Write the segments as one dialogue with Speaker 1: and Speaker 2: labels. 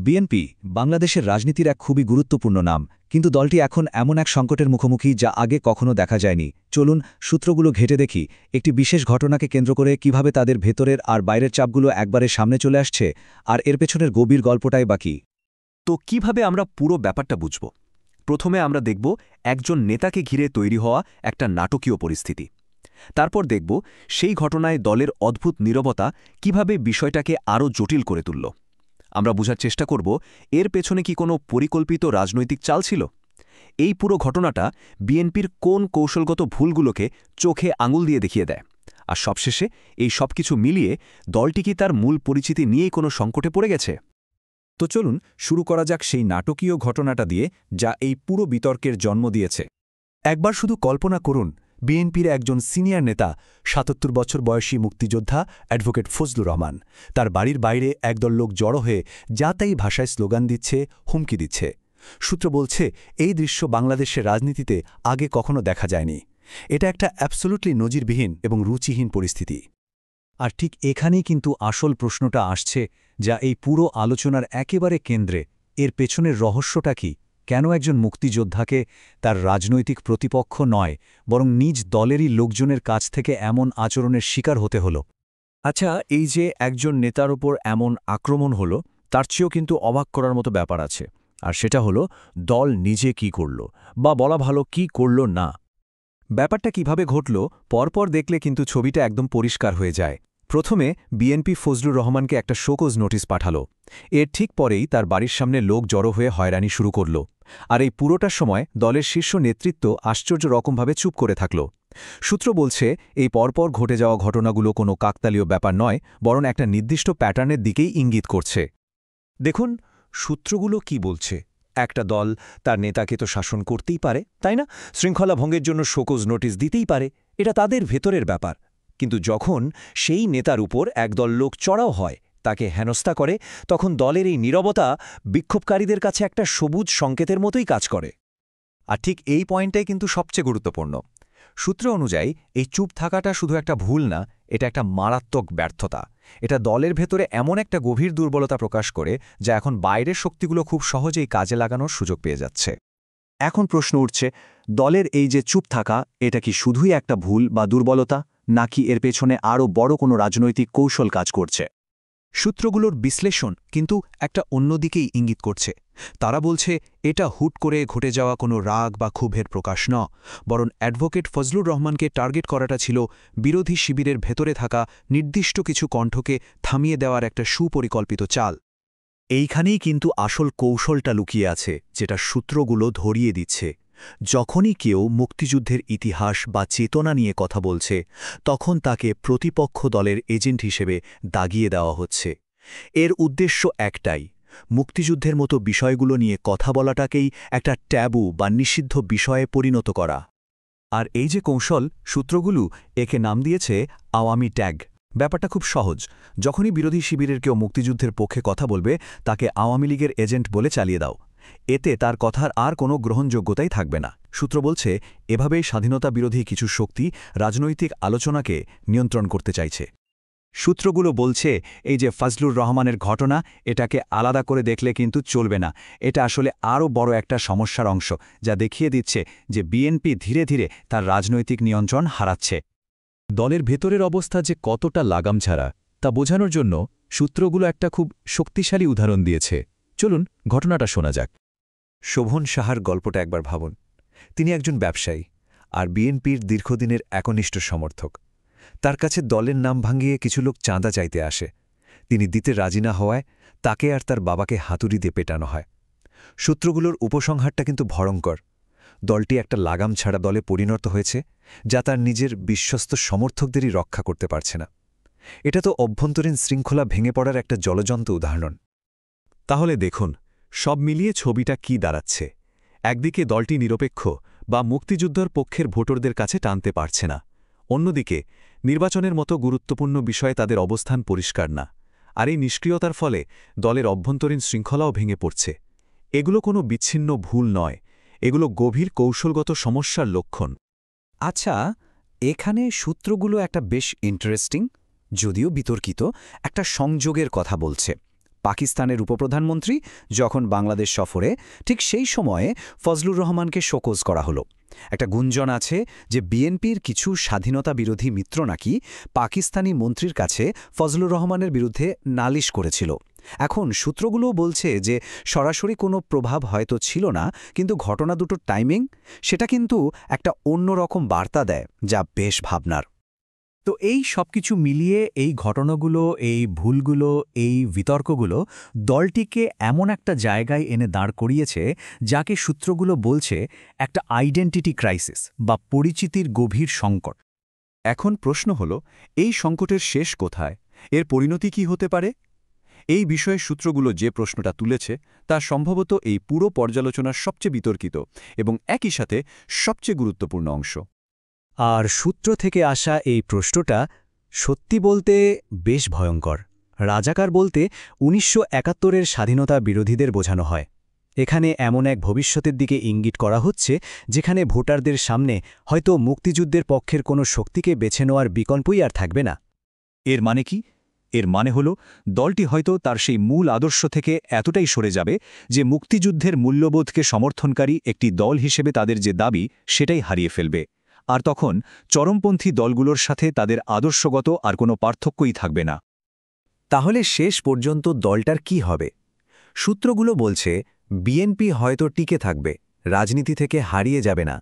Speaker 1: BNP বাংলাদেশের রাজনীতির এক খুবই গুরুত্বপূর্ণ নাম, কিন্তু দলটি এখন এমন এক সংকটের মুখোমুখি যা আগে কখনো দেখা যায়নি। চলুন সূত্রগুলো ঘেঁটে দেখি একটি বিশেষ ঘটনাকে কেন্দ্র করে কিভাবে তাদের ভেতরের আর বাইরের চাপগুলো একবারে সামনে চলে আসছে, আর এর পেছনের গভীর গল্পটাই বাকি।
Speaker 2: তো কিভাবে আমরা পুরো ব্যাপারটা বুঝব? প্রথমে আমরা দেখব একজন নেতাকে ঘিরে তৈরি হওয়া একটা নাটকীয় পরিস্থিতি। তারপর দেখব সেই ঘটনায় দলের অদ্ভুত নীরবতা কিভাবে বিষয়টাকে আরও জটিল করে তুলল। আমরা বোঝার চেষ্টা করব এর পেছনে কি কোনো পরিকল্পিত রাজনৈতিক চাল ছিল। এই পুরো ঘটনাটা বিএনপির কোন কৌশলগত ভুলগুলোকে চোখে আঙুল দিয়ে দেখিয়ে দেয়, আর সবশেষে এই সবকিছু মিলিয়ে দলটি কি তার মূল পরিচিতি নিয়েই কোনো সংকটে পড়ে গেছে।
Speaker 3: তো চলুন শুরু করা যাক সেই নাটকীয় ঘটনাটা দিয়ে যা এই পুরো বিতর্কের জন্ম দিয়েছে। একবার শুধু কল্পনা করুন, বিএনপির একজন সিনিয়র নেতা ৭৭ বছর বয়সী মুক্তিযোদ্ধা অ্যাডভোকেট ফজলুর রহমান, তার বাড়ির বাইরে একদল লোক জড়ো হয়ে যা তাই ভাষায় স্লোগান দিচ্ছে, হুমকি দিচ্ছে। সূত্র বলছে এই দৃশ্য বাংলাদেশের রাজনীতিতে আগে কখনো দেখা যায়নি। এটা একটা অ্যাবসোলুটলি নজিরবিহীন এবং রুচিহীন পরিস্থিতি।
Speaker 1: আর ঠিক এখানেই কিন্তু আসল প্রশ্নটা আসছে, যা এই পুরো আলোচনার একেবারে কেন্দ্রে। এর পেছনের রহস্যটা কি? কেন একজন মুক্তিযোদ্ধাকে তার রাজনৈতিক প্রতিপক্ষ নয়, বরং নিজ দলেরই লোকজনের কাছ থেকে এমন আচরণের শিকার হতে হলো?
Speaker 3: আচ্ছা, এই যে একজন নেতার ওপর এমন আক্রমণ হলো, তার চেয়েও কিন্তু অবাক করার মতো ব্যাপার আছে। আর সেটা হলো দল নিজে কি করল, বা বলা ভালো কি করল না। ব্যাপারটা কিভাবে ঘটল পরপর দেখলে কিন্তু ছবিটা একদম পরিষ্কার হয়ে যায়। প্রথমে বিএনপি ফজলুর রহমানকে একটা শোকজ নোটিশ পাঠালো। এর ঠিক পরেই তার বাড়ির সামনে লোক জড়ো হয়ে হয়রানি শুরু করল। আর এই পুরোটার সময় দলের শীর্ষ নেতৃত্ব আশ্চর্য রকমভাবে চুপ করে থাকল। সূত্র বলছে এই পরপর ঘটে যাওয়া ঘটনাগুলো কোনো কাকতালীয় ব্যাপার নয়, বরং একটা নির্দিষ্ট প্যাটার্নের দিকেই ইঙ্গিত করছে। দেখুন সূত্রগুলো কি বলছে। একটা দল তার নেতাকে তো শাসন করতেই পারে, তাই না? শৃঙ্খলা ভঙ্গের জন্য শোকজ নোটিশ দিতেই পারে, এটা তাদের ভেতরের ব্যাপার। কিন্তু যখন সেই নেতার উপর একদল লোক চড়াও হয়, তাকে হেনস্থা করে, তখন দলের এই নীরবতা বিক্ষোভকারীদের কাছে একটা সবুজ সংকেতের মতোই কাজ করে। আর ঠিক এই পয়েন্টটাই কিন্তু সবচেয়ে গুরুত্বপূর্ণ। সূত্র অনুযায়ী এই চুপ থাকাটা শুধু একটা ভুল না, এটা একটা মারাত্মক ব্যর্থতা। এটা দলের ভেতরে এমন একটা গভীর দুর্বলতা প্রকাশ করে, যা এখন বাইরের শক্তিগুলো খুব সহজেই কাজে লাগানোর সুযোগ পেয়ে যাচ্ছে।
Speaker 1: এখন প্রশ্ন উঠছে, দলের এই যে চুপ থাকা, এটা কি শুধুই একটা ভুল বা দুর্বলতা, নাকি এর পেছনে আরও বড় কোনো রাজনৈতিক কৌশল কাজ করছে?
Speaker 3: সূত্রগুলোর বিশ্লেষণ কিন্তু একটা অন্যদিকেই ইঙ্গিত করছে। তারা বলছে এটা হুট করে ঘটে যাওয়া কোনো রাগ বা ক্ষোভের প্রকাশ ন, বরং অ্যাডভোকেট ফজলুর রহমানকে টার্গেট করাটা ছিল বিরোধী শিবিরের ভেতরে থাকা নির্দিষ্ট কিছু কণ্ঠকে থামিয়ে দেওয়ার একটা সুপরিকল্পিত চাল।
Speaker 1: এইখানেই কিন্তু আসল কৌশলটা লুকিয়ে আছে, যেটা সূত্রগুলো ধরিয়ে দিচ্ছে। যখনই কেউ মুক্তিযুদ্ধের ইতিহাস বা চেতনা নিয়ে কথা বলছে, তখন তাকে প্রতিপক্ষ দলের এজেন্ট হিসেবে দাগিয়ে দেওয়া হচ্ছে। এর উদ্দেশ্য একটাই, মুক্তিযুদ্ধের মতো বিষয়গুলো নিয়ে কথা বলাটাকেই একটা ট্যাবু বা নিষিদ্ধ বিষয়ে পরিণত করা। আর এই যে কৌশল, সূত্রগুলো একে নাম দিয়েছে আওয়ামী ট্যাগ। ব্যাপারটা খুব সহজ। যখনই বিরোধী শিবিরের কেউ মুক্তিযুদ্ধের পক্ষে কথা বলবে, তাকে আওয়ামী লীগের এজেন্ট বলে চালিয়ে দাও। এতে তার কথার আর কোনো গ্রহণযোগ্যতাই থাকবে না। সূত্র বলছে এভাবেই স্বাধীনতা বিরোধী কিছু শক্তি রাজনৈতিক আলোচনাকে নিয়ন্ত্রণ করতে চাইছে। সূত্রগুলো বলছে এই যে ফজলুর রহমানের ঘটনা, এটাকে আলাদা করে দেখলে কিন্তু চলবে না। এটা আসলে আরও বড় একটা সমস্যার অংশ, যা দেখিয়ে দিচ্ছে যে বিএনপি ধীরে ধীরে তার রাজনৈতিক নিয়ন্ত্রণ হারাচ্ছে। দলের ভেতরের অবস্থা যে কতটা লাগামছাড়া, তা বোঝানোর জন্য সূত্রগুলো একটা খুব শক্তিশালী উদাহরণ দিয়েছে। চলুন ঘটনাটা শোনা যাক।
Speaker 4: শোভন সাহার গল্পটা একবার ভাবুন। তিনি একজন ব্যবসায়ী আর বিএনপির দীর্ঘদিনের একনিষ্ঠ সমর্থক। তার কাছে দলের নাম ভাঙিয়ে কিছু লোক চাঁদা চাইতে আসে। তিনি দিতে রাজি না হওয়ায় তাকে আর তার বাবাকে হাতুড়ি দিয়ে পেটানো হয়। সূত্রগুলোর উপসংহারটা কিন্তু ভয়ঙ্কর। দলটি একটা লাগাম ছাড়া দলে পরিণত হয়েছে, যা তার নিজের বিশ্বস্ত সমর্থকদেরই রক্ষা করতে পারছে না। এটা তো অভ্যন্তরীণ শৃঙ্খলা ভেঙে পড়ার একটা জ্বলজ্বন্ত উদাহরণ।
Speaker 3: তাহলে দেখুন সব মিলিয়ে ছবিটা কি দাঁড়াচ্ছে। একদিকে দলটি নিরপেক্ষ বা মুক্তিযুদ্ধের পক্ষের ভোটারদের কাছে টানতে পারছে না, অন্যদিকে নির্বাচনের মতো গুরুত্বপূর্ণ বিষয়ে তাদের অবস্থান পরিষ্কার না। আর এই নিষ্ক্রিয়তার ফলে দলের অভ্যন্তরীণ শৃঙ্খলাও ভেঙে পড়ছে। এগুলো কোনো বিচ্ছিন্ন ভুল নয়, এগুলো গভীর কৌশলগত সমস্যার লক্ষণ।
Speaker 2: আচ্ছা, এখানে সূত্রগুলো একটা বেশ ইন্টারেস্টিং, যদিও বিতর্কিত একটা সংযোগের কথা বলছে।
Speaker 3: পাকিস্তানের উপপ্রধানমন্ত্রী যখন বাংলাদেশ সফরে, ঠিক সেই সময়ে ফজলুর রহমানকে শোকজ করা হলো। একটা গুঞ্জন আছে যে বিএনপির কিছু স্বাধীনতা বিরোধী মিত্র নাকি পাকিস্তানি মন্ত্রীর কাছে ফজলুর রহমানের বিরুদ্ধে নালিশ করেছিল। এখন সূত্রগুলো বলছে যে সরাসরি কোনো প্রভাব হয়তো ছিল না, কিন্তু ঘটনা দুটোর টাইমিং সেটা কিন্তু একটা অন্যরকম বার্তা দেয়, যা বেশ ভাবনার।
Speaker 1: তো এই সবকিছু মিলিয়ে এই ঘটনাগুলো, এই ভুলগুলো, এই বিতর্কগুলো দলটিকে এমন একটা জায়গায় এনে দাঁড় করিয়েছে যাকে সূত্রগুলো বলছে একটা আইডেন্টিটি ক্রাইসিস বা পরিচিতির গভীর সংকট।
Speaker 2: এখন প্রশ্ন হল, এই সংকটের শেষ কোথায়? এর পরিণতি কি হতে পারে? এই বিষয়ে সূত্রগুলো যে প্রশ্নটা তুলেছে তা সম্ভবত এই পুরো পর্যালোচনার সবচেয়ে বিতর্কিত এবং একই সাথে সবচেয়ে গুরুত্বপূর্ণ অংশ।
Speaker 1: আর সূত্র থেকে আসা এই প্রশ্নটা সত্যি বলতে বেশ ভয়ঙ্কর। রাজাকার বলতে ১৯৭১-এর স্বাধীনতা বিরোধীদের বোঝানো হয়। এখানে এমন এক ভবিষ্যতের দিকে ইঙ্গিত করা হচ্ছে যেখানে ভোটারদের সামনে হয়তো মুক্তিযুদ্ধের পক্ষের কোনো শক্তিকে বেছে নেওয়ার বিকল্পই আর থাকবে না।
Speaker 2: এর মানে কি? এর মানে হল দলটি হয়তো তার সেই মূল আদর্শ থেকে এতটাই সরে যাবে যে মুক্তিযুদ্ধের মূল্যবোধকে সমর্থনকারী একটি দল হিসেবে তাদের যে দাবি সেটাই হারিয়ে ফেলবে। আর তখন চরমপন্থী দলগুলোর সাথে তাদের আদর্শগত আর কোনো পার্থক্যই থাকবে না।
Speaker 3: তাহলে শেষ পর্যন্ত দলটার কি হবে? সূত্রগুলো বলছে বিএনপি হয়তো টিকে থাকবে, রাজনীতি থেকে হারিয়ে যাবে না,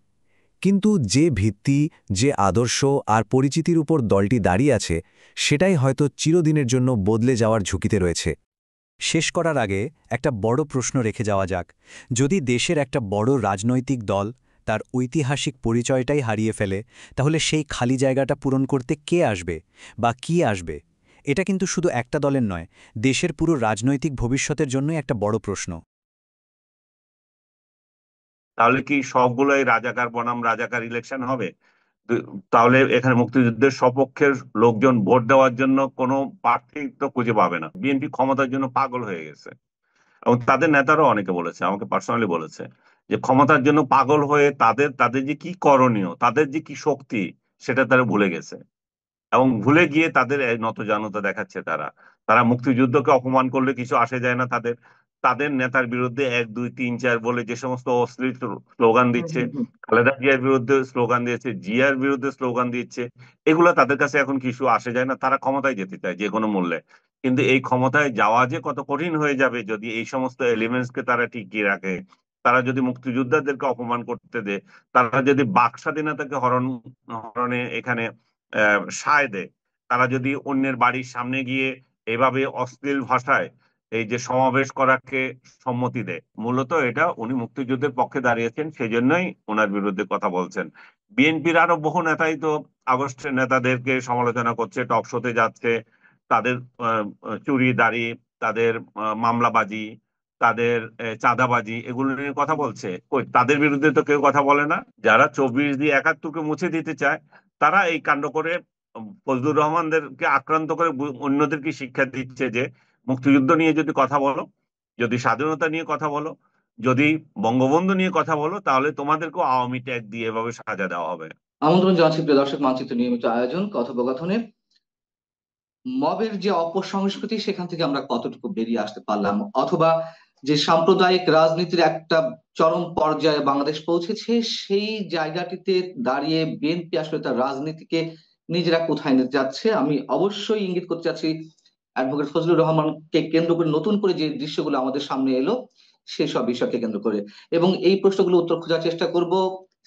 Speaker 3: কিন্তু যে ভিত্তি, যে আদর্শ আর পরিচিতির উপর দলটি দাঁড়িয়ে আছে সেটাই হয়তো চিরদিনের জন্য বদলে যাওয়ার ঝুঁকিতে রয়েছে।
Speaker 1: শেষ করার আগে একটা বড় প্রশ্ন রেখে যাওয়া যাক। যদি দেশের একটা বড় রাজনৈতিক দল তার ঐতিহাসিক পরিচয়টাই হারিয়ে ফেলে, তাহলে সেই খালি জায়গাটা পূরণ করতে কে আসবে বা কি আসবে? এটা কিন্তু শুধু একটা দলের নয়, দেশের পুরো রাজনৈতিক ভবিষ্যতের জন্যই একটা বড় প্রশ্ন।
Speaker 5: তাহলে কি সবগুলোই রাজাকার বনাম রাজাকার ইলেকশন হবে? তাহলে এখানে মুক্তিযুদ্ধের সপক্ষের লোকজন ভোট দেওয়ার জন্য কোনো প্রার্থী তো খুঁজে পাবে না। বিএনপি ক্ষমতার জন্য পাগল হয়ে গেছে, এবং তাদের নেতারাও অনেকে বলেছে, আমাকে পার্সোনালি বলেছে যে ক্ষমতার জন্য পাগল হয়ে তাদের তাদের যে কি করণীয়, তাদের যে কি শক্তি, সেটা তারা ভুলে গেছে। এবং ভুলে গিয়ে তাদের এই নতজানতা দেখাচ্ছে। তারা তারা মুক্তিযুদ্ধকে অপমান করলে কিছু আসে যায় না তাদের। তাদের নেতার বিরুদ্ধে ১, ২, ৩, ৪ বলে যে সমস্ত অশ্লীল স্লোগান দিচ্ছে, খালেদা জিয়ার বিরুদ্ধে স্লোগান দিয়েছে, জিয়ার বিরুদ্ধে স্লোগান দিচ্ছে, এগুলো তাদের কাছে এখন কিছু আসে যায় না। তারা ক্ষমতায় যেতে চায় যে কোনো মূল্যে। কিন্তু এই ক্ষমতায় যাওয়া যে কত কঠিন হয়ে যাবে যদি এই সমস্ত এলিমেন্টস কে তারা টিকিয়ে রাখে, তারা যদি মুক্তিযোদ্ধাদেরকে অপমান করতে দেয়, তারা যদি বাক স্বাধীনতাকে হরণে এখানে সায় দেয়, তারা যদি অন্যের বাড়ির সামনে গিয়ে এভাবে অশ্লীল ভাষায় এই যে সমাবেশ করাকে সম্মতি দেয়, মূলত এটা উনি মুক্তিযুদ্ধের পক্ষে দাঁড়িয়েছেন, সেজন্যই ওনার বিরুদ্ধে কথা বলছেন। বিএনপির আরো বহু নেতাই তো আগস্টের নেতাদেরকে সমালোচনা করছে, টক শোতে যাচ্ছে, তাদের চুরি দাড়ি, তাদের মামলাবাজি, তাদের চাঁদাবাজি, এগুলো নিয়ে কথা বলছে। কই, তাদের বিরুদ্ধে তো কেউ কথা বলে না। যারা ২৪ দিয়ে ৭১-কে মুছে দিতে চায়, তারা এই কাণ্ড করে ফজলুর রহমানদেরকে আক্রান্ত করে অন্যদেরকে শিক্ষা দিচ্ছে যে মুক্তিযুদ্ধ নিয়ে যদি কথা বলো, যদি স্বাধীনতা নিয়ে কথা বলো, যদি বঙ্গবন্ধু নিয়ে কথা বলো, তাহলে তোমাদেরকেও আওয়ামী ট্যাগ দিয়ে এভাবে সাজা দেওয়া হবে।
Speaker 6: আমন্ত্রণ জানাচ্ছি প্রিয় দর্শক, মানচিত্র নিয়মিত আয়োজন কথোপকথনের মবের যে অপসংস্কৃতি, সেখান থেকে আমরা কতটুকু বেরিয়ে আসতে পারলাম, অথবা যে সাম্প্রদায়িক রাজনীতির একটা চরম পর্যায়ে বাংলাদেশ পৌঁছেছে, সেই জায়গাটিতে দাঁড়িয়ে বিএনপি আসলে তার রাজনীতিকে নিজেরা কোথায় নিতে যাচ্ছে। আমি অবশ্যই ইঙ্গিত করতে চাচ্ছি অ্যাডভোকেট ফজলুর রহমানকে কেন্দ্র করে নতুন করে যে দৃশ্যগুলো আমাদের সামনে এলো সেসব বিষয়কে কেন্দ্র করে, এবং এই প্রশ্নগুলো উত্তর খোঁজার চেষ্টা করব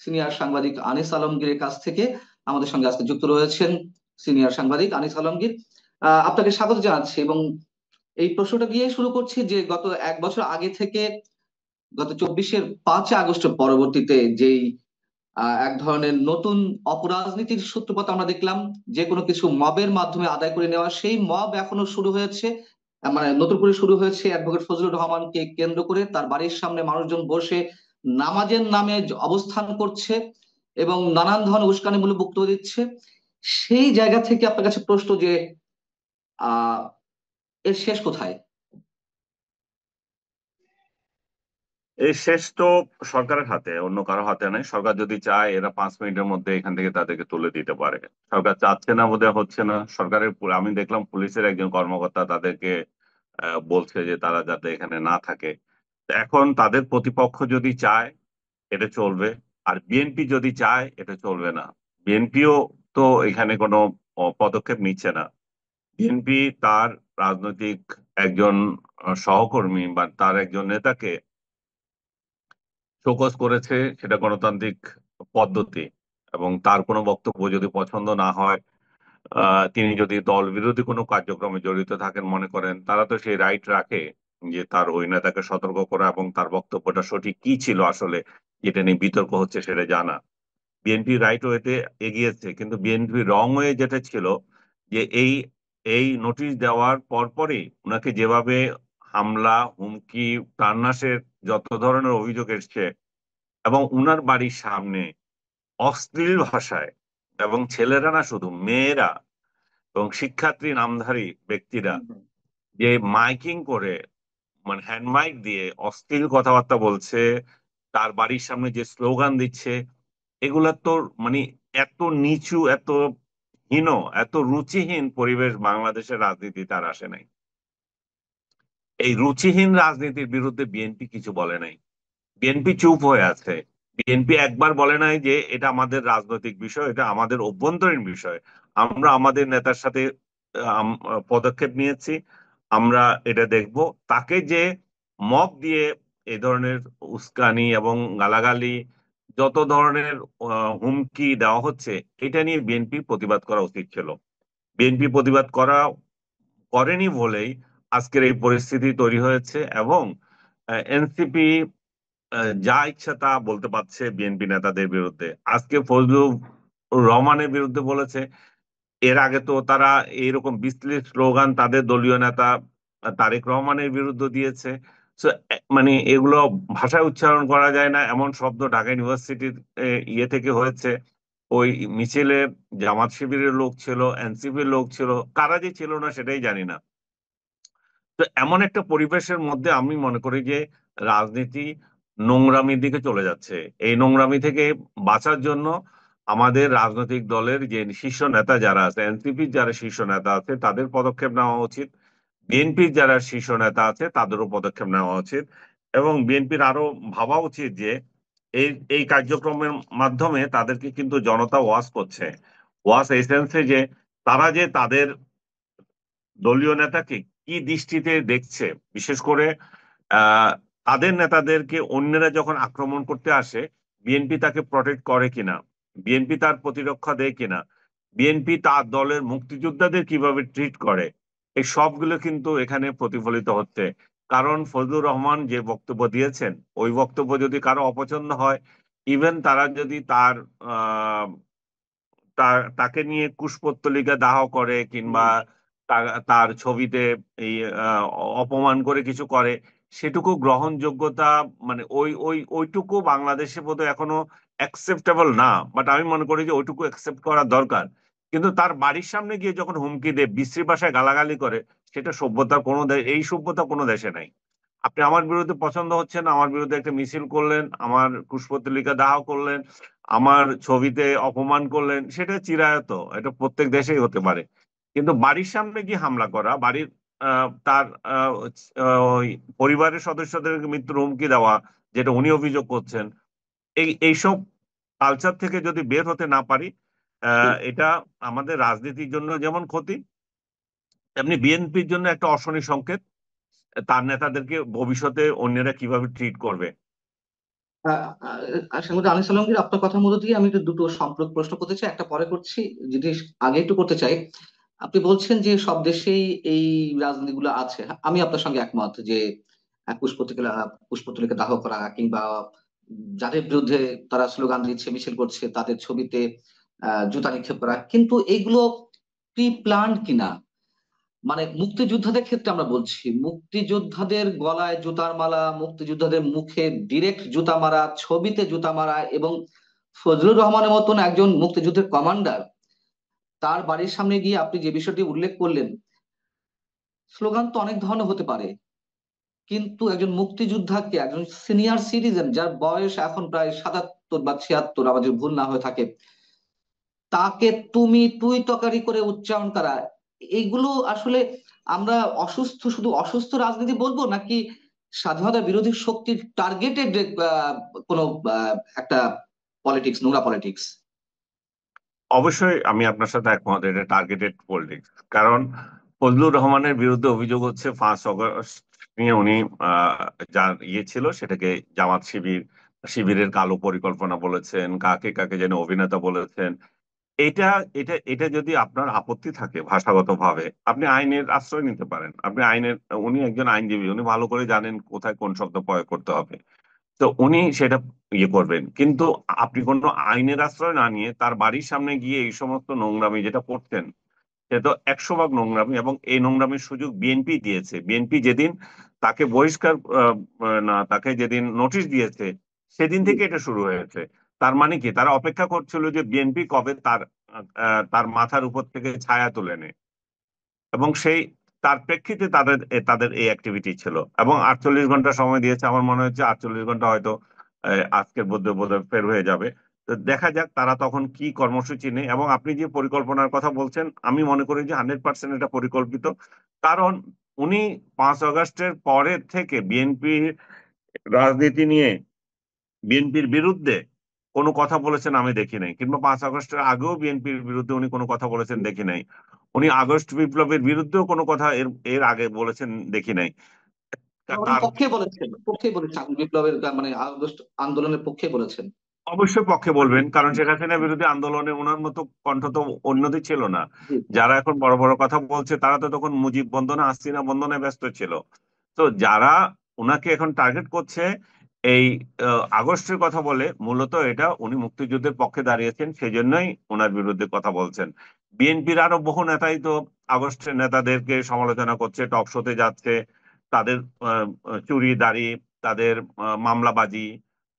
Speaker 6: সিনিয়র সাংবাদিক আনিস আলমগীরের কাছ থেকে। আমাদের সঙ্গে আজকে যুক্ত রয়েছেন সিনিয়র সাংবাদিক আনিস আলমগীর। আপনাকে স্বাগত জানাচ্ছি, এবং এই প্রশ্নটা দিয়ে শুরু করছি যে গত ১ বছর আগে থেকে গত ২৪-এর ৫ আগস্ট পরবর্তীতে যেই এক ধরনের নতুন অপরাজনীতির সূত্রপাত আমরা দেখলাম, যে কোনো কিছু মবের মাধ্যমে আদায় করে নেওয়া, সেই মব এখনো শুরু হয়েছে, মানে নতুন করে শুরু হয়েছে অ্যাডভোকেট ফজলুর রহমানকে কেন্দ্র করে। তার বাড়ির সামনে মানুষজন বসে নামাজের নামে অবস্থান করছে এবং নানান ধরনের উস্কানিমূলক বক্তব্য দিচ্ছে। সেই জায়গা থেকে আপনার কাছে প্রশ্ন যে আহ এর শেষ কোথায়?
Speaker 5: এই শেষ তো সরকারের হাতে, অন্য কারো হাতে নাই। সরকার যদি চায়, এরা ৫ মিনিটের মধ্যে এখান থেকে তাদেরকে তুলে দিতে পারে। সরকার চাচ্ছে না, বোধহয় হচ্ছে না। সরকারের আমি দেখলাম পুলিশের একজন কর্মকর্তা তাদেরকে বলছে যে তারা যাতে এখানে না থাকে। তো এখন তাদের প্রতিপক্ষ যদি চায় এটা চলবে, আর বিএনপি যদি চায় এটা চলবে না। বিএনপিও তো এখানে কোনো পদক্ষেপ নিচ্ছে না। বিএনপি তার রাজনৈতিক একজন সহকর্মী বা তার একজন নেতাকে শোকজ করেছে, সেটা গণতান্ত্রিক পদ্ধতি, এবং তার কোনো বক্তব্য যদি পছন্দ না হয়, তিনি যদি দল বিরোধী কোনো কার্যক্রমে জড়িত থাকেন মনে করেন, তারা তো সেই রাইট রাখে যে তার ওই নেতাকে সতর্ক করা এবং তার বক্তব্যটা সঠিক কি ছিল আসলে, যেটা নিয়ে বিতর্ক হচ্ছে সেটা জানা। বিএনপি রাইট ওয়েতে এগিয়েছে, কিন্তু বিএনপি রং ওয়ে যেটা ছিল যে এই নোটিশ দেওয়ার পরপরই ওনাকে যেভাবে হামলা, হুমকি, প্রাণনাশের যত ধরনের অভিযোগ এসছে, এবং উনার বাড়ির সামনে অশ্লীল ভাষায়, এবং ছেলেরা না শুধু মেয়েরা এবং শিক্ষার্থী নামধারী ব্যক্তিরা যে মাইকিং করে, মানে হ্যান্ড মাইক দিয়ে অশ্লীল কথাবার্তা বলছে, তার বাড়ির সামনে যে স্লোগান দিচ্ছে, এগুলা তো মানে এত নিচু, এত হীন, এত রুচিহীন পরিবেশ বাংলাদেশের রাজনীতিতে আর আসে নাই। এই রুচিহীন রাজনীতির বিরুদ্ধে বিএনপি কিছু বলে নাই। বিএনপি চুপ হয়ে আছে। বিএনপি একবার বলে নাই যে এটা আমাদের রাজনৈতিক বিষয়, এটা আমাদের অভ্যন্তরীণ বিষয়, আমরা আমাদের নেতার সাথে পদক্ষেপ নিয়েছি, আমরা এটা দেখব। তাকে যে মব দিয়ে এই ধরনের উস্কানি এবং গালাগালি, যত ধরনের হুমকি দেওয়া হচ্ছে, এটা নিয়ে বিএনপি প্রতিবাদ করা উচিত ছিল। বিএনপি প্রতিবাদ করেনি বলেই আজকের এই পরিস্থিতি তৈরি হয়েছে, এবং এনসিপি যা ইচ্ছা তা বলতে পারছে বিএনপি নেতাদের বিরুদ্ধে। আজকে ফজলুর রহমানের বিরুদ্ধে বলেছে, এর আগে তো তারা এইরকম বিশ্লেষ স্লোগান তাদের দলীয় নেতা তারেক রহমানের বিরুদ্ধে দিয়েছে। So, মানে এগুলো ভাষায় উচ্চারণ করা যায় না এমন শব্দ ঢাকা ইউনিভার্সিটির ইয়ে থেকে হয়েছে। ওই মিছিলে জামাত শিবিরের লোক ছিল, এনসিপির লোক ছিল, কারা যে ছিল না সেটাই জানি না। তো এমন একটা পরিবেশের মধ্যে আমি মনে করি যে রাজনীতি নোংরামির দিকে চলে যাচ্ছে। এই নোংরামি থেকে বাঁচার জন্য আমাদের রাজনৈতিক দলের যে শীর্ষ নেতা যারা আছে, এনসিপির যারা শীর্ষ নেতা আছে তাদের পদক্ষেপ নেওয়া উচিত, বিএনপির যারা শীর্ষ নেতা আছে তাদেরও পদক্ষেপ নেওয়া উচিত, এবং বিএনপির আরো ভাবা উচিত যে এই এই কার্যক্রমের মাধ্যমে তাদেরকে কিন্তু জনতা ওয়াজ করছে। ওয়াজ এই সেন্সে যে তারা যে তাদের দলীয় নেতাকে কি দৃষ্টিতে দেখছে, বিশেষ করে আহ তাদের নেতাদেরকে অন্যরা যখন আক্রমণ করতে আসে, বিএনপি তাকে প্রটেক্ট করে কিনা, বিএনপি তার প্রতিরক্ষা দেয় কিনা, বিএনপি তার দলের মুক্তিযোদ্ধাদের কিভাবে ট্রিট করে, এই সবগুলো কিন্তু এখানে প্রতিফলিত হচ্ছে। কারণ ফজলুর রহমান যে বক্তব্য দিয়েছেন, ওই বক্তব্য যদি কারো অপছন্দ হয়, ইভেন তারা যদি আহ তাকে নিয়ে কুশপুত্তলিকা দাহ করে, কিংবা তার ছবিতে এই অপমান করে কিছু করে, সেটুকু গ্রহণযোগ্যতা, মানে ওইটুকু বাংলাদেশে বোধহয় এখনো অ্যাকসেপ্টেবল না। বাট আমি মনে করি যে ওইটুকু অ্যাকসেপ্ট করা দরকার। কিন্তু তার বাড়ির সামনে গিয়ে যখন হুমকি দেয়, বিশ্রী ভাষায় গালাগালি করে, সেটা সভ্যতার কোনো এই সভ্যতা কোনো দেশে নাই। আপনি আমার বিরুদ্ধে পছন্দ হচ্ছে না, আমার বিরুদ্ধে একটা মিছিল করলেন, আমার কুশপুত্তলিকা দাহ করলেন, আমার ছবিতে অপমান করলেন, সেটা চিরায়ত, এটা প্রত্যেক দেশেই হতে পারে। কিন্তু বাড়ির সামনে গিয়ে হামলা করা, বাড়ির তার ওই পরিবারের সদস্যদের মৃত্যুর হুমকি দেওয়া, যেটা উনি অভিযোগ করছেন, এইসব কালচার থেকে যদি বের হতে না পারি, এটা আমাদের রাজনীতির জন্য যেমন ক্ষতি, তেমনি বিএনপির জন্য একটা অশনি সংকেত, তার নেতাদেরকে ভবিষ্যতে অন্যরা কিভাবে ট্রিট করবে।
Speaker 6: সাংবাদিক আনিস আলমগীর, আপনার কথার মধ্যে দিয়ে আমি একটু দুটো সম্পর্ক প্রশ্ন করতে চাই, একটা পরে করছি। যদি আগে একটু করতে চাই, আপনি বলছেন যে সব দেশেই এই রাজনীতিগুলো আছে। আমি আপনার সঙ্গে একমত যে পুষ্পতলিকা পুষ্পতলিকা দাহ করা, কিংবা যাদের বিরুদ্ধে তারা স্লোগান দিচ্ছে, মিছিল করছে, তাদের ছবিতে জুতা নিক্ষেপ করা, কিন্তু এইগুলো প্রি প্ল্যান্ড কিনা। মানে মুক্তিযোদ্ধাদের ক্ষেত্রে আমরা বলছি, মুক্তিযোদ্ধাদের গলায় জুতার মালা, মুক্তিযোদ্ধাদের মুখে ডিরেক্ট জুতা মারা, ছবিতে জুতা মারা, এবং ফজলুর রহমানের মতন একজন মুক্তিযুদ্ধের কমান্ডার, তার বাড়ির সামনে গিয়ে আপনি যে বিষয়টি উল্লেখ করলেন, স্লোগান তো অনেক ধরনের হতে পারে, কিন্তু একজন মুক্তিযোদ্ধাকে, একজন সিনিয়র সিটিজেন যার বয়স এখন প্রায় ৭৭ বা ৭৬, আমার যদি ভুল না হয়ে থাকে, তাকে তুমি তুই তকারি করে উচ্চারণ করা, এইগুলো আসলে আমরা শুধু অসুস্থ রাজনীতি বলবো, নাকি স্বাধীনতা বিরোধী শক্তির টার্গেটেড কোনো একটা পলিটিক্স, নোংরা পলিটিক্স?
Speaker 5: অবশ্যই আমি আপনার সাথে একমত, এটা টার্গেটেড পলিটিক্স। কারণ ফজলুর রহমানের বিরুদ্ধে অভিযোগ হচ্ছে 5 আগস্ট নিয়ে উনি যা ছিল সেটাকে জামাত শিবিরের কালো পরিকল্পনা বলেছেন, কাকে কাকে যেন অভিনেতা বলেছেন। এটা এটা এটা যদি আপনার আপত্তি থাকে ভাষাগতভাবে, আপনি আইনের আশ্রয় নিতে পারেন। উনি একজন আইনজীবী, উনি ভালো করে জানেন কোথায় কোন শব্দ প্রয়োগ করতে হবে। তো উনি সেটা করবেন, কিন্তু আপনি কোনো আইনের আশ্রয় না নিয়ে তার বাড়ির সামনে গিয়ে এই সমস্ত নোংরামি যেটা করতেন, সে তো 100 ভাগ নোংরামি। এবং এই নোংরামির সুযোগ বিএনপি দিয়েছে। বিএনপি যেদিন তাকে বহিষ্কার না, তাকে যেদিন নোটিশ দিয়েছে, সেদিন থেকে এটা শুরু হয়েছে। তার মানে কি, তারা অপেক্ষা করছিল যে বিএনপি কবে তার মাথার উপর থেকে ছায়া তুলে নেয়। এবং তার প্রেক্ষিতে তাদের এই অ্যাক্টিভিটি ছিল। এবং 48 ঘন্টা সময় দিয়েছে। আমার মনে হচ্ছে 48 ঘন্টা হয়তো আজকের মধ্যে বোধহয় ফের হয়ে যাবে। তো দেখা যাক তারা তখন কি কর্মসূচি নেয়। এবং আপনি যে পরিকল্পনার কথা বলছেন, আমি মনে করি যে 100% এটা পরিকল্পিত। কারণ উনি 5 আগস্টের পরের থেকে বিএনপির রাজনীতি নিয়ে, বিএনপির বিরুদ্ধে কোনো কথা বলেছেন আমি দেখি নাই, কিংবা 5 আগস্টের আগেও বিএনপির বিরুদ্ধে উনি কোনো কথা বলেছেন দেখি নাই। উনি আগস্ট বিপ্লবের বিরুদ্ধেও কোনো কথা এর এর আগে বলেছেন দেখি নাই।
Speaker 6: উনি
Speaker 5: তার
Speaker 6: পক্ষে বলেছেন বিপ্লবের, মানে আগস্ট আন্দোলনের পক্ষে বলেছেন।
Speaker 5: অবশ্যই পক্ষে বলবেন, কারণ শেখ হাসিনার বিরুদ্ধে আন্দোলনে ওনার মতো কণ্ঠ তো অন্যদের ছিল না।
Speaker 6: জি।
Speaker 5: যারা এখন বড় বড় কথা বলছে তারা তো তখন মুজিব বন্দনা, হাসিনা বন্দনায় ব্যস্ত ছিল। তো যারা উনাকে এখন টার্গেট করছে, এই আগস্টের কথা বলে, মূলত এটা উনি মুক্তিযুদ্ধের পক্ষে দাঁড়িয়েছেন, সেই জন্যই ওনার বিরুদ্ধে কথা বলছেন। বিএনপির আরো বহু নেতাই তো আগস্টের নেতাদেরকে সমালোচনা করছে, টক শোতে যাচ্ছে, তাদের চুরি দাড়ি, তাদের মামলাবাজি,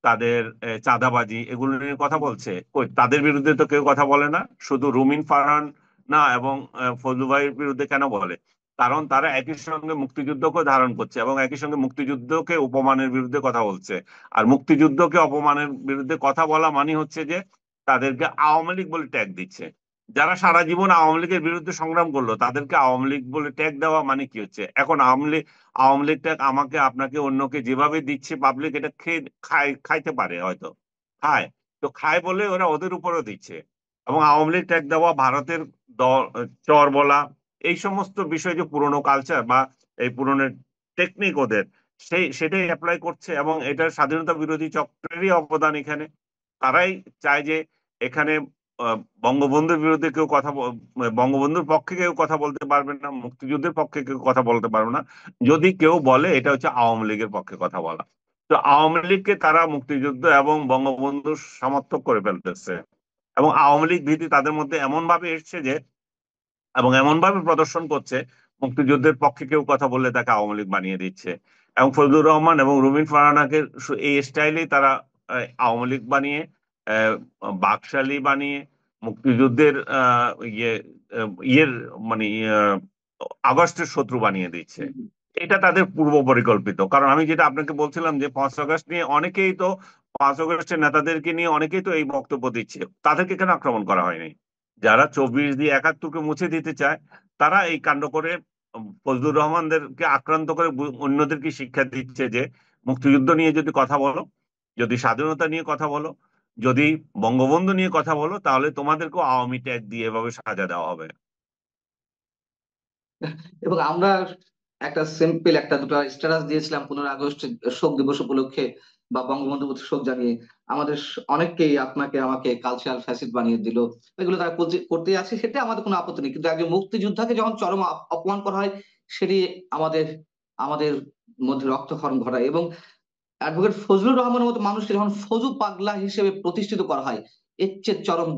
Speaker 5: তাদের চাঁদাবাজি, এগুলো নিয়ে কথা বলছে। কই, তাদের বিরুদ্ধে তো কেউ কথা বলে না। শুধু রুমিন ফারহান না, এবং ফজলু ভাইয়ের বিরুদ্ধে কেন বলে? কারণ তারা একই সঙ্গে মুক্তিযুদ্ধকে ধারণ করছে এবং একই সঙ্গে মুক্তিযুদ্ধকে উপমানের বিরুদ্ধে কথা বলছে। আর মুক্তিযুদ্ধকে অপমানের বিরুদ্ধে কথা বলা মানে হচ্ছে যে তাদেরকে আওয়ামী লীগ বলে ট্যাগ দিচ্ছে। যারা সারা জীবন আওয়ামী লীগের বিরুদ্ধে সংগ্রাম করলো তাদেরকে আওয়ামী লীগ বলে ট্যাগ দেওয়া মানে কি হচ্ছে? এখন আওয়ামী লীগ ট্যাগ আমাকে, আপনাকে, অন্যকে যেভাবে দিচ্ছে, পাবলিক এটা খাইতে পারে, হয়তো খায়। তো খায় বলে ওরা ওদের উপরও দিচ্ছে। এবং আওয়ামী লীগ ট্যাগ দেওয়া, ভারতের চর বলা, এই সমস্ত বিষয় যে পুরনো কালচার বা এই পুরনো টেকনিক ওদের, সেটাই অ্যাপ্লাই করছে। এবং এটার স্বাধীনতা বিরোধী চক্রেরই অবদান এখানে। তারাই চায় যে এখানে বঙ্গবন্ধুর বিরুদ্ধে কেউ বঙ্গবন্ধুর পক্ষে কেউ কথা বলতে পারবে না, মুক্তিযুদ্ধের পক্ষে কেউ কথা বলতে পারবে না। যদি কেউ বলে, এটা হচ্ছে আওয়ামী লীগের পক্ষে কথা বলা। তো আওয়ামী লীগকে তারা মুক্তিযুদ্ধ এবং বঙ্গবন্ধুর সমর্থক করে ফেলতেছে। এবং আওয়ামী লীগ ভীতি তাদের মধ্যে এমন ভাবে এসছে যে, এবং এমন ভাবে প্রদর্শন করছে, মুক্তিযুদ্ধের পক্ষে কেউ কথা বললে তাকে আওয়ামী লীগ বানিয়ে দিচ্ছে। এবং ফজলুর রহমান এবং রুমিন ফারহানাকে এই স্টাইলেই তারা আওয়ামী লীগ বানিয়ে, আহ, বাকশালী বানিয়ে, মুক্তিযুদ্ধের ইয়ের মানে আগস্টের শত্রু বানিয়ে দিচ্ছে। এটা তাদের পূর্ব পরিকল্পিত। কারণ আমি যেটা আপনাকে বলছিলাম যে 5 আগস্ট নিয়ে অনেকেই তো, 5 আগস্টের নেতাদেরকে নিয়ে অনেকেই তো এই বক্তব্য দিচ্ছে, তাদেরকে কেন আক্রমণ করা হয়নি? যারা 24 দিয়ে 71-কে মুছে দিতে চায়, তারা এই কাণ্ড করে ফজলুর রহমানদেরকে আক্রান্ত করে অন্যদেরকে শিক্ষা দিচ্ছে যে মুক্তিযুদ্ধ নিয়ে যদি কথা বলো, যদি স্বাধীনতা নিয়ে কথা বলো, যদি বঙ্গবন্ধু নিয়ে কথা বলো, তাহলে তোমাদেরকেও আওয়ামী ট্যাগ দিয়ে এভাবে সাজা দেওয়া হবে।
Speaker 6: এবং আমরা একটা সিম্পল একটা দুটো স্ট্যাটাস দিয়েছিলাম 15 আগস্ট শোক দিবস উপলক্ষে, বা বঙ্গবন্ধু প্রতি শোক জানিয়ে। আমাদের অনেককেই, আপনাকে আমাকে কালচারাল ফ্যাসিড বানিয়ে দিল। এগুলো তারা করতে আছে, সেটা আমাদের কোনো আপত্তি নেই, কিন্তু একজন মুক্তিযোদ্ধাকে যখন চরম অপমান করা হয়, সেটি আমাদের আমাদের মধ্যে রক্তক্ষরণ ঘটায়। এবং অ্যাডভোকেট ফজলুর রহমানের মতো মানুষকে যখন ফজু পাগলা হিসেবে প্রতিষ্ঠিত করা হয়, এর চেয়ে চরম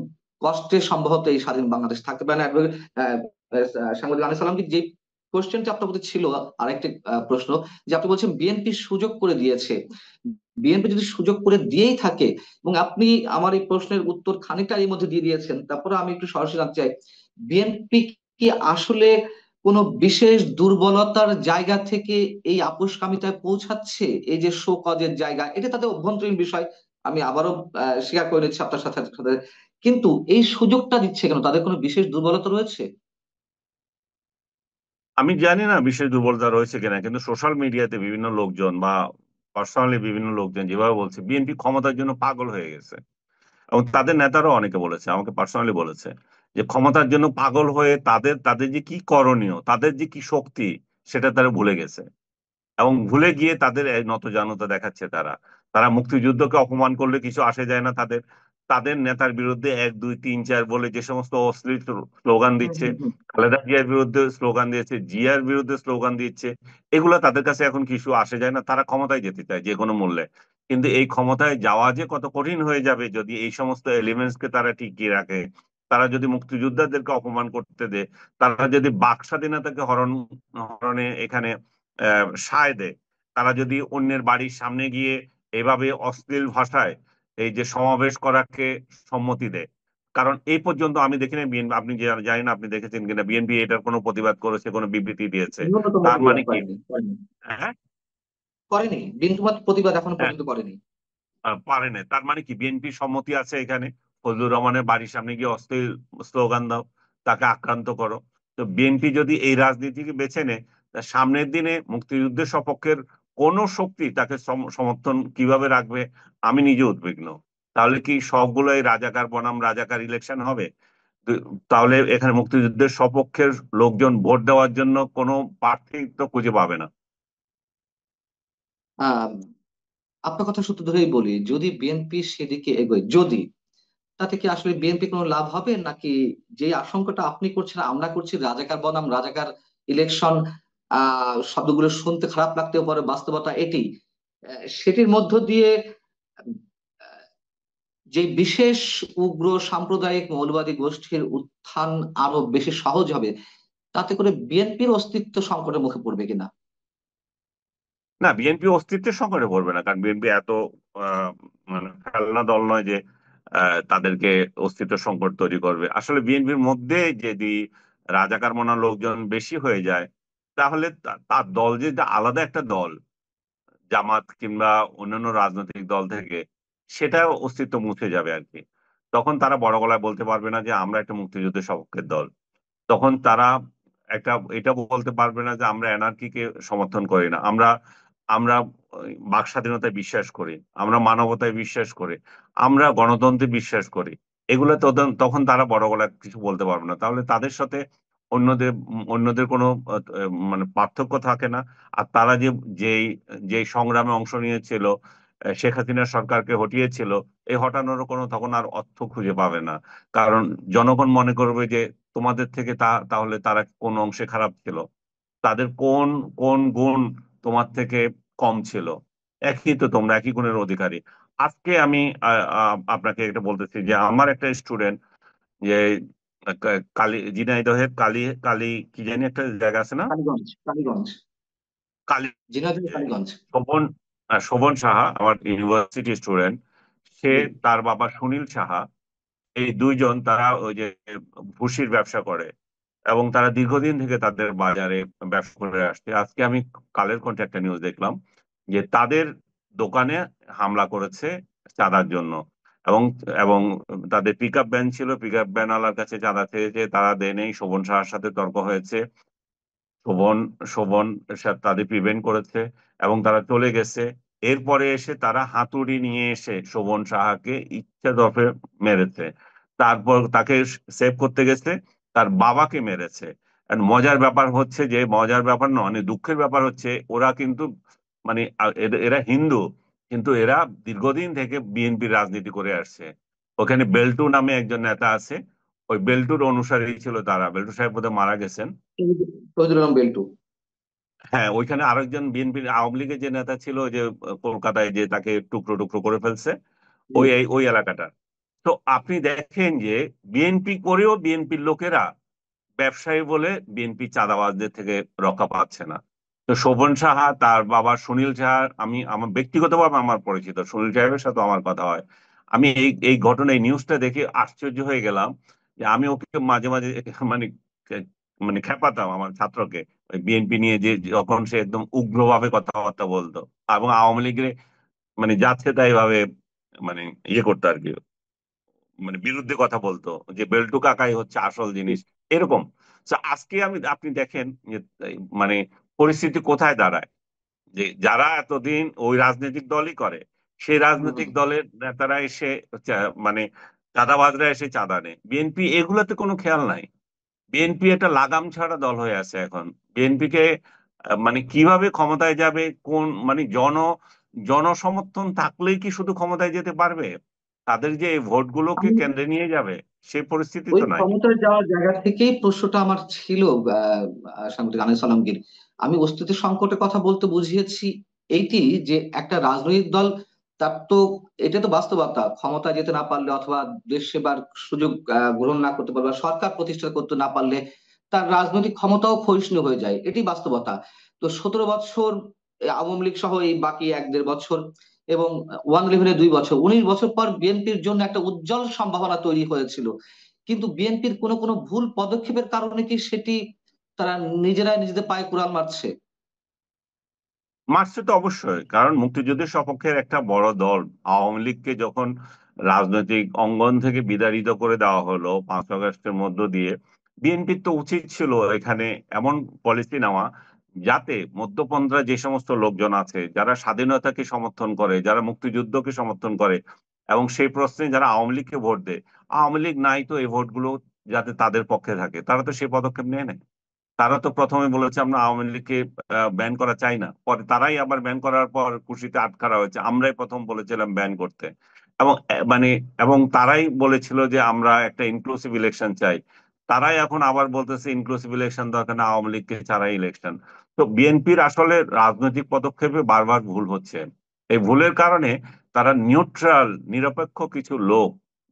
Speaker 6: কষ্টে সম্ভবত এই স্বাধীন বাংলাদেশ থাকতে পারে না। অ্যাডভোকেট সাংবাদিক আনিস সালামকে যে কোশ্চেনটা আপনার প্রতি ছিল, আরেকটি প্রশ্ন, যে আপনি বলছেন বিএনপি সুযোগ করে দিয়েছে। বিএনপি যদি সুযোগ করে দিয়েই থাকে, এবং আপনি আমার এই প্রশ্নের উত্তর খানিকটা এর মধ্যে দিয়ে দিয়েছেন, তারপরে আমি একটু সরাসরি জানতে চাই, বিএনপি কি আসলে কোন বিশেষ দুর্বলতার জায়গা থেকে এই আপোষকামিতায় পৌঁছাচ্ছে? এই যে শো কজের জায়গা, এটা তাদের অভ্যন্তরীণ বিষয়, আমি আবারও স্বীকার করে নিচ্ছি আপনার সাথে সাথে। কিন্তু এই সুযোগটা দিচ্ছে কেন? তাদের কোনো বিশেষ দুর্বলতা রয়েছে?
Speaker 5: আমি জানি না বিশেষ দুর্বলতা রয়েছে কিনা, কিন্তু সোশ্যাল মিডিয়াতে বিভিন্ন লোকজন বা পার্সোনালি বিভিন্ন লোকজন যেভাবে বলছে বিএনপি ক্ষমতার জন্য পাগল হয়ে গেছে, এবং তাদের নেতারাও অনেকে বলেছে, আমাকে পার্সোনালি বলেছে যে ক্ষমতার জন্য পাগল হয়ে তাদের তাদের যে কি করণীয়, তাদের যে কি শক্তি, সেটা তারা ভুলে গেছে। এবং ভুলে গিয়ে তাদের এই নতজানতা দেখাচ্ছে তারা। তারা মুক্তিযুদ্ধকে অপমান করলে কিছু আসে যায় না তাদের। তাদের নেতার বিরুদ্ধে 1 2 3 4 বলে যে সমস্ত অশ্লীল স্লোগান
Speaker 6: হুম,
Speaker 5: দিচ্ছে,
Speaker 6: হুম, হুম।
Speaker 5: খালেদা জিয়ার বিরুদ্ধে স্লোগান দিয়েছে, জিয়ার বিরুদ্ধে স্লোগান দিচ্ছে, এগুলো তাদের কাছে এখন কিছু আসে যায় না। তারা ক্ষমতায় যেতে চায় যে কোনো মূল্যে। কিন্তু এই ক্ষমতায় যাওয়া যে কত কঠিন হয়ে যাবে যদি এই সমস্ত এলিমেন্টস কে তারা টিকিয়ে রাখে, তারা যদি মুক্তিযোদ্ধাদেরকে অপমান করতে দেয়, তারা যদি বাক স্বাধীনতাকে হরণে এখানে সায় দেয়, তারা যদি অন্যের বাড়ির সামনে গিয়ে এভাবে অশ্লীল ভাষায় এই যে সমাবেশ করাকে সম্মতি দেয়। কারণ এই পর্যন্ত আমি দেখিনি বিএনপি, আপনি জানি না আপনি দেখেছেন কিনা, বিএনপি এটার কোনো প্রতিবাদ করেছে, কোনো বিবৃতি দিয়েছে?
Speaker 6: ন্যূনতম
Speaker 5: তার
Speaker 6: প্রতিবাদ
Speaker 5: মানে কি?
Speaker 6: করেনি, করেনি।
Speaker 5: হ্যাঁ,
Speaker 6: করেনি, বিন্দুমাত্র প্রতিবাদ এখনো
Speaker 5: হ্যাঁ,
Speaker 6: পর্যন্ত করেনি।
Speaker 5: পারে না। তার মানে কি বিএনপির সম্মতি আছে এখানে? ফজলুর রহমানের বাড়ির সামনে গিয়ে অশ্লীল স্লোগান দাও, তাকে আক্রান্ত করো। তো বিএনপি যদি এই রাজনীতিকে বেছে নেয়, তা সামনের দিনে মুক্তিযুদ্ধের সপক্ষের কোন শক্তি তাকে সমর্থন কিভাবে রাখবে, আমি নিজে উদ্বিগ্ন। তাহলে কি সবগুলোই রাজাকার বনাম রাজাকার ইলেকশন হবে? তাহলে এখানে মুক্তিযুদ্ধের সপক্ষের লোকজন ভোট দেওয়ার জন্য কোনো প্রার্থী তো খুঁজে পাবে না।
Speaker 6: আহ আপনার কথা সূত্র ধরেই বলি, যদি বিএনপি সেদিকে এগোয়, যদি, তাতে কি আসলে বিএনপি কোনো লাভ হবে, নাকি যে আশঙ্কাটা আপনি করছেন আমরা করছি, রাজাকার বনাম রাজাকার ইলেকশন, শব্দগুলো শুনতে খারাপ লাগতেও পারে, বাস্তবতা এটি, সেটির মধ্য দিয়ে আহ, যে বিশেষ উগ্র সাম্প্রদায়িক মৌলবাদী গোষ্ঠীর উত্থান আরো বেশি সহজ হবে, তাতে করে বিএনপির অস্তিত্ব সংকটের মুখে পড়বে কিনা?
Speaker 5: না, বিএনপি অস্তিত্বের সংকটে পড়বে না, কারণ বিএনপি এত আহ, মানে খেলনা দল নয় যে তাদেরকে অস্তিত্ব সংকট তৈরি করবে। আসলে বিএনপির মধ্যে যদি রাজাকার মনা লোকজন বেশি হয়ে যায়, তাহলে তার দল যে আলাদা একটা দল, জামাত কিংবা অন্যান্য রাজনৈতিক দল থেকে, সেটা অস্তিত্ব মুছে যাবে আর কি। তখন তারা বড় গলায় বলতে পারবে না যে আমরা একটা মুক্তিযুদ্ধের সপক্ষের দল। তখন তারা একটা এটা বলতে পারবে না যে আমরা এনআরকিকে সমর্থন করি না, আমরা আমরা বাক স্বাধীনতায় বিশ্বাস করি, আমরা মানবতায় বিশ্বাস করি, আমরা গণতন্ত্রে বিশ্বাস করি। এগুলো তখন তারা বড় গলায় কিছু বলতে পারবে না। তাহলে তাদের সাথে অন্যদের কোনো মানে পার্থক্য থাকে না। আর তারা যেই যেই সংগ্রামে অংশ নিয়েছিল, শেখ হাসিনা সরকারকে হটিয়েছিল, এই হটানোর কোনো তখন আর অর্থ খুঁজে পাবে না। কারণ জনগণ মনে করবে যে তোমাদের থেকে তাহলে তারা কোন অংশে খারাপ ছিল, তাদের কোন কোন গুণ তোমার থেকে কম ছিল? একই তো, তোমরা একই গুণের অধিকারী। আজকে আমি আপনাকে এটা বলতেছি যে আমার একটা স্টুডেন্ট, যে কালী ঝিনাইদহের কালী কালী কি জানি একটা জায়গা আছে না,
Speaker 6: কালীগঞ্জ, কালীগঞ্জ।
Speaker 5: কালী,
Speaker 6: ঝিনাইদহ কালীগঞ্জ।
Speaker 5: শোভন, শোভন সাহা আমার ইউনিভার্সিটি স্টুডেন্ট। সে,
Speaker 6: জি।
Speaker 5: তার বাবা সুনীল সাহা, এই দুইজন তারা ওই যে ভুসির ব্যবসা করে, এবং তারা দীর্ঘদিন থেকে তাদের বাজারে ব্যবসা করে আসছে। আজকে আমি কালের কণ্ঠে একটা নিউজ দেখলাম যে তাদের দোকানে হামলা করেছে চাঁদার জন্য। এবং এবং তাদের পিক আপ ভ্যান ছিল, পিক আপ ভ্যান ওয়ালার কাছে চাঁদা চেয়েছে, তারা দেয়নি। শোভন শাহর সাথে তর্ক হয়েছে, শোভন শোভন তাদের প্রিভেন্ট করেছে এবং তারা চলে গেছে। এরপরে এসে তারা হাতুড়ি নিয়ে এসে শোভন সাহাকে ইচ্ছাদফে মেরেছে। তারপর তাকে সেভ করতে গেছে, তার বাবাকে মেরেছে। আর মজার ব্যাপার হচ্ছে, যে মজার ব্যাপার নয়, মানে দুঃখের ব্যাপার হচ্ছে, ওরা কিন্তু মানে এরা হিন্দু, কিন্তু এরা দীর্ঘদিন থেকে বিএনপির রাজনীতি করে আসছে। ওখানে বেল্টু নামে একজন নেতা আছে, ওই বেল্টুর অনুসারী ছিল তারা। বেল্টু সাহেব বোধহয় মারা গেছেন।
Speaker 6: ফজলুর রহমান বেল্টু।
Speaker 5: হ্যাঁ, ওইখানে আরেকজন বিএনপির আওয়ামী লীগের যে নেতা ছিল, যে কলকাতায় যে তাকে টুকরো টুকরো করে ফেলছে,
Speaker 6: জি।
Speaker 5: ওই এলাকাটা। তো আপনি দেখেন যে বিএনপি করেও বিএনপির লোকেরা ব্যবসায়ী বলে বিএনপি চাঁদাবাজদের থেকে রক্ষা পাচ্ছে না। তো শোভন সাহা, তার বাবা সুনীল সাহা, আমি আমার ব্যক্তিগতভাবে আমার পরিচিত, সুনীল সাহেবের সাথে আমার কথা হয়। আমি এই এই ঘটনা, এই নিউজটা দেখে আশ্চর্য হয়ে গেলাম। যে আমি ওকে মাঝে মাঝে মানে মানে খেপাতাম আমার ছাত্রকে, বিএনপি নিয়ে, যে যখন সে একদম উগ্রভাবে কথাবার্তা বলতো এবং আওয়ামী লীগের মানে যাচ্ছে তাই ভাবে মানে ইয়ে করতো আর কি, মানে বিরুদ্ধে কথা বলতো, যে বেল্টু কাকাই হচ্ছে আসল জিনিস, এরকম। তো আজকে আপনি দেখেন যে মানে পরিস্থিতি কোথায় দাঁড়ায়, যে যারা এতদিন ওই রাজনৈতিক দলই করে, সেই রাজনৈতিক দলের নেতারা এসে মানে চাঁদাবাজরা এসে চাঁদা নেয়, বিএনপি এগুলোতে কোনো খেয়াল নাই। বিএনপি একটা লাগাম ছাড়া দল হয়ে আছে এখন। বিএনপিকে মানে কিভাবে ক্ষমতায় যাবে, কোন মানে জনসমর্থন থাকলেই কি শুধু ক্ষমতায় যেতে পারবে? তাদের যে এই ভোটগুলোকে কেন্দ্রে নিয়ে যাবে, সেই পরিস্থিতি
Speaker 6: ওই
Speaker 5: তো নাই।
Speaker 6: ক্ষমতায় যাওয়ার জায়গা থেকেই প্রশ্নটা আমার ছিল। সাংবাদিক আনিস আলমগীর, আমি অস্তিত্ব সংকটের কথা বলতে বুঝিয়েছি এইটি, যে একটা রাজনৈতিক দল, তার তো এটা তো বাস্তবতা, ক্ষমতায় যেতে না পারলে অথবা দেশ সেবার সুযোগ গ্রহণ না করতে পারলে বা সরকার প্রতিষ্ঠা করতে না পারলে তার রাজনৈতিক ক্ষমতাও ক্ষয়িষ্ণু হয়ে যায়, এটি বাস্তবতা। তো 17 বছর আওয়ামী লীগ সহ এই বাকি 1-1.5 বছর এবং ওয়ান ইলেভেনের 2 বছর, 19 বছর পর বিএনপির জন্য একটা উজ্জ্বল সম্ভাবনা তৈরি হয়েছিল। কিন্তু বিএনপির কোনো কোনো ভুল পদক্ষেপের কারণে কি সেটি তারা নিজেরাই নিজেদের পায়ে কুড়াল মারছে?
Speaker 5: মারছে তো অবশ্যই, কারণ মুক্তিযুদ্ধের সপক্ষের একটা বড় দল আওয়ামী লীগকে যখন রাজনৈতিক অঙ্গন থেকে বিতাড়িত করে দেওয়া হলো 5 আগস্টের মধ্য দিয়ে, বিএনপির তো উচিত ছিল এখানে এমন পলিসি নেওয়া যাতে মধ্যপন্থা যে সমস্ত লোকজন আছে, যারা স্বাধীনতাকে সমর্থন করে, যারা মুক্তিযুদ্ধকে সমর্থন করে, এবং সেই প্রশ্নে যারা আওয়ামী লীগকে ভোট দেয়, আওয়ামী লীগ নাই তো এই ভোটগুলো যাতে তাদের পক্ষে থাকে, তারা তো সেই পদক্ষেপ নেয় না। তারা তো প্রথমে বলেছে আমরা আওয়ামী লীগকে ব্যান করা চাই না, পরে তারাই আবার ব্যান করার পর খুশিতে আটকারা হয়েছে। আমরাই প্রথম বলেছিলাম ব্যান করতে, এবং মানে এবং তারাই বলেছিল যে আমরা একটা ইনক্লুসিভ ইলেকশন চাই। তারাই এখন আবার বলতেছে ইনক্লুসিভ ইলেকশন দরকার না, আওয়ামী লীগকে ছাড়াই ইলেকশন। তো বিএনপির আসলে রাজনৈতিক পদক্ষেপে বারবার ভুল হচ্ছে। এই ভুলের কারণে তারা নিউট্রাল নিরপেক্ষ কিছু লোক,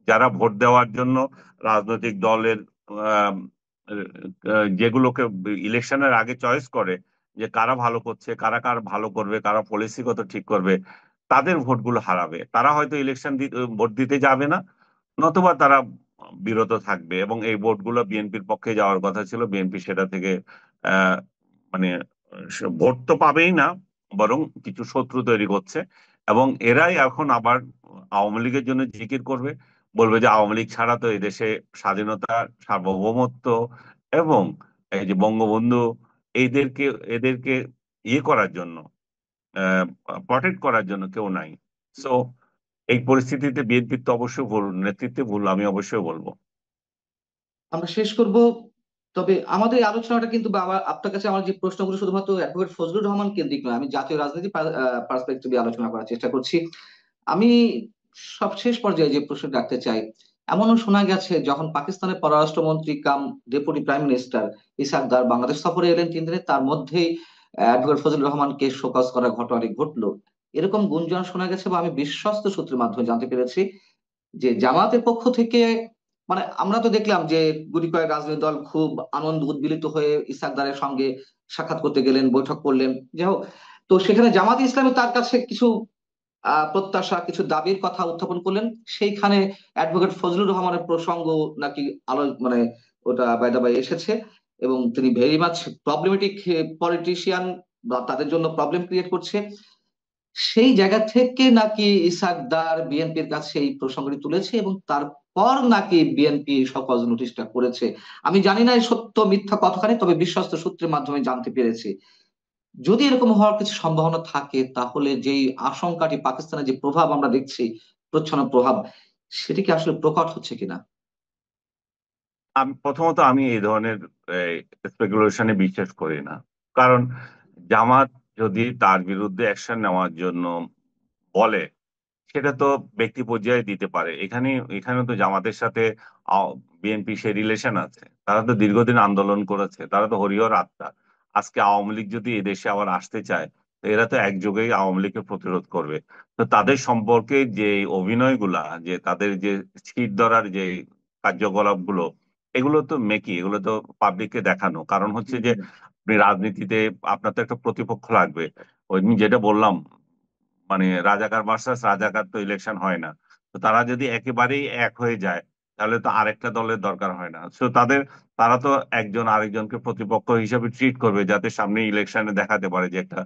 Speaker 5: যারা ভোট দেওয়ার জন্য রাজনৈতিক দলের যেগুলোকে ইলেকশনের আগে চয়েস করে, যে কারা ভালো করছে, কারা কারা ভালো করবে, কারা পলিসিগত ঠিক করবে, তাদের ভোটগুলো হারাবে। তারা হয়তো ভোট দিতে যাবে না, নতুবা তারা বিরত থাকবে, এবং এই ভোটগুলো বিএনপির পক্ষে যাওয়ার কথা ছিল। বিএনপি সেটা থেকে আহ মানে ভোট তো পাবেই না, বরং কিছু শত্রু তৈরি করছে। এবং এরাই এখন আবার আওয়ামী লীগের জন্য জিকির করবে, বলবে যে আওয়ামী লীগ ছাড়া তো এদেশে স্বাধীনতা, সার্বভৌমত্ব এবং এই যে বঙ্গবন্ধু, এদেরকে এদেরকে ইয়ে করার জন্য, প্রটেক্ট করার জন্য কেউ নাই। সো এই পরিস্থিতিতে বিএনপির তো অবশ্যই ভুল, নেতৃত্বে ভুল, আমি অবশ্যই বলবো।
Speaker 6: আমরা শেষ করব। তবে আমাদের এই আলোচনাটা কিন্তু বা আপনার কাছে আমার যে প্রশ্নগুলো শুধুমাত্র অ্যাডভোকেট ফজলুর রহমান কেন্দ্রিক নয়, আমি জাতীয় রাজনীতি পার্সপেক্টিভে আলোচনা করার চেষ্টা করছি। আমি সবশেষ পর্যায়ে যে প্রশ্ন রাখতে চাই, এমনও শোনা গেছে যখন পাকিস্তানের পররাষ্ট্রমন্ত্রী কাম ডেপুটি প্রাইম মিনিস্টার ইসহাক দার বাংলাদেশ সফরে এলেন 3 দিনে, তার মধ্যেই অ্যাডভোকেট ফজলুর রহমানকে শোকজ করার ঘটনাটি ঘটলো। এরকম গুঞ্জন শোনা গেছে বা আমি বিশ্বস্ত সূত্রের মাধ্যমে জানতে পেরেছি যে জামাতের পক্ষ থেকে, মানে আমরা তো দেখলাম যে গুটি কয়েক রাজনৈতিক দল খুব আনন্দ উদ্বেলিত হয়ে ইসহাকদারের সঙ্গে সাক্ষাৎ করতে গেলেন, বৈঠক করলেন, যাই হোক। তো সেখানে জামাত ইসলামী তার কাছে কিছু প্রত্যাশা, কিছু দাবির কথা উত্থাপন করলেন। সেইখানে অ্যাডভোকেট ফজলুর রহমানের প্রসঙ্গ নাকি মানে ওটা বাইদা বাই এসেছে, এবং তিনি ভেরি মাচ প্রবলেমেটিক পলিটিশিয়ান, বা তাদের জন্য প্রবলেম ক্রিয়েট করছে। সেই জায়গা থেকে নাকি ইসহাক দার বিএনপির কাছে এই প্রসঙ্গটি তুলেছে এবং তারপর নাকি বিএনপি সকল নোটিশটা করেছে। আমি জানি না এই সত্য মিথ্যা কতখানি, তবে বিশ্বস্ত সূত্রের মাধ্যমে জানতে পেরেছি। যদি এরকম হওয়ার কিছু সম্ভাবনা থাকে, তাহলে যেই আশঙ্কাটি, পাকিস্তানের যে প্রভাব আমরা দেখছি, প্রচ্ছন্ন প্রভাব, সেটি কি আসলে প্রকট হচ্ছে কিনা?
Speaker 5: আমি এই ধরনের স্পেকুলেশনে বিশ্বাস করি না। কারণ জামাত যদি তার বিরুদ্ধে অ্যাকশন নেওয়ার জন্য বলে, সেটা তো ব্যক্তি পর্যায়ে দিতে পারে। এখানে তো জামাতের সাথে বিএনপি সে রিলেশন আছে, তারা তো দীর্ঘদিন আন্দোলন করেছে, তারা তো হরিহর আত্মা। আজকে আওয়ামী লীগ যদি এদেশে আবার আসতে চায়, তো এরা তো একযোগেই আওয়ামী লীগকে প্রতিরোধ করবে। তো তাদের সম্পর্কে যে অভিনয়গুলা, যে তাদের যে ছিট ধরার যে কার্যকলাপ গুলো, এগুলো তো মেকি, এগুলো তো পাবলিককে দেখানো। কারণ হচ্ছে যে আপনি রাজনীতিতে আপনার তো একটা প্রতিপক্ষ লাগবে। ওই আমি যেটা বললাম, মানে রাজাকার ভার্সাস রাজাকার তো ইলেকশন হয় না। তো তারা যদি একেবারেই এক হয়ে যায়, তাহলে তো আরেকটা দলের দরকার হয় না। সো তারা তো একজন আরেকজনকে প্রতিপক্ষ হিসেবে ট্রিট করবে, যাতে সামনে ইলেকশনে দেখাতে পারে যে একটা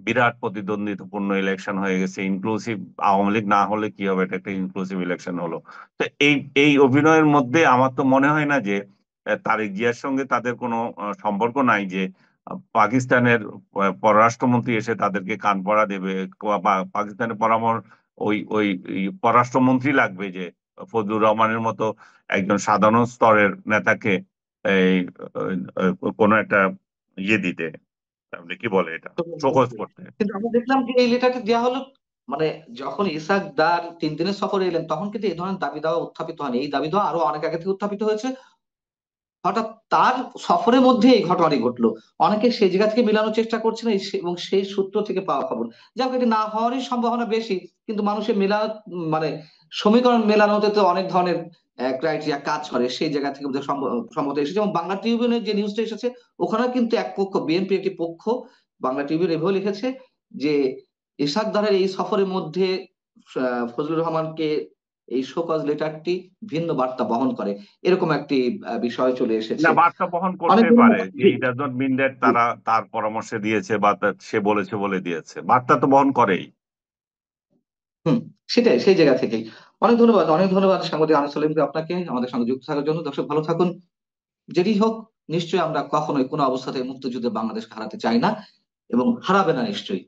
Speaker 5: বিরাট প্রতিদ্বন্দ্বিতাপূর্ণ ইলেকশন হয়ে গেছে, ইনক্লুসিভ। আওয়ামী লীগ না হলে কি হবে, এটা একটা ইনক্লুসিভ ইলেকশন হলো। তো এই এই অভিনয়ের মধ্যে আমার তো মনে হয় না যে তারেক জিয়ার সঙ্গে তাদের কোনো সম্পর্ক নাই যে পাকিস্তানের পররাষ্ট্রমন্ত্রী এসে তাদেরকে কান পড়া দেবে, বা পাকিস্তানের ওই ওই ওই পররাষ্ট্রমন্ত্রী লাগবে যে ফজলুর রহমানের মতো একজন সাধারণ স্তরের নেতাকে এই কোনো একটা দিতে, আপনি কি বলে এটা, শোকজ করতে।
Speaker 6: কিন্তু আমরা দেখলাম যে এই লেটারটি দেওয়া হলো, মানে যখন ইসাক দার 3 দিনের সফরে এলেন তখন কিন্তু এই ধরনের দাবি দাওয়া উত্থাপিত হয়নি। এই দাবি দেওয়া আরো অনেক আগে থেকে উত্থাপিত হয়েছে। হঠাৎ তার সফরের মধ্যে এই ঘটনাটি ঘটলো। অনেকে সেই জায়গা থেকে মেলানোর চেষ্টা করছেন এবং সেই সূত্র থেকে পাওয়া খবর, যাক এটি না হওয়ারই সম্ভাবনা বেশি। কিন্তু মানুষের মানে সমীকরণ মেলানোতে তো অনেক ধরনের ক্রাইটেরিয়া কাজ করে, সেই জায়গা থেকে বোধহয় সম্ভবত এসেছে। এবং বাংলা ট্রিবিউনের যে নিউজটা এসেছে ওখানে কিন্তু এক পক্ষ, বিএনপি একটি পক্ষ, বাংলা ট্রিবিউন এভাবে লিখেছে যে ইশাক দারের এই সফরের মধ্যে ফজলুর রহমানকে এই শোকজ লেটারটি ভিন্ন বার্তা বহন করে, এরকম একটি বিষয় চলে এসেছে।
Speaker 5: না, বার্তা বহন
Speaker 6: অনেক
Speaker 5: করতে পারে,
Speaker 6: ধন্যবাদ। জি,
Speaker 5: it does not mean that
Speaker 6: জি,
Speaker 5: তারা তার পরামর্শে দিয়েছে বা সে বলেছে বলে দিয়েছে, বার্তা তো বহন করেই।
Speaker 6: হুম, সেটাই, সেই জায়গা থেকেই। অনেক ধন্যবাদ, অনেক ধন্যবাদ সাংবাদিক আনিস সালিমকে, আপনাকে আমাদের সঙ্গে যুক্ত থাকার জন্য। দর্শক ভালো থাকুন। যেটি হোক, নিশ্চয়ই আমরা কখনোই কোনো অবস্থাতে মুক্তিযুদ্ধে বাংলাদেশকে হারাতে চাই না এবং হারাবে না নিশ্চয়ই।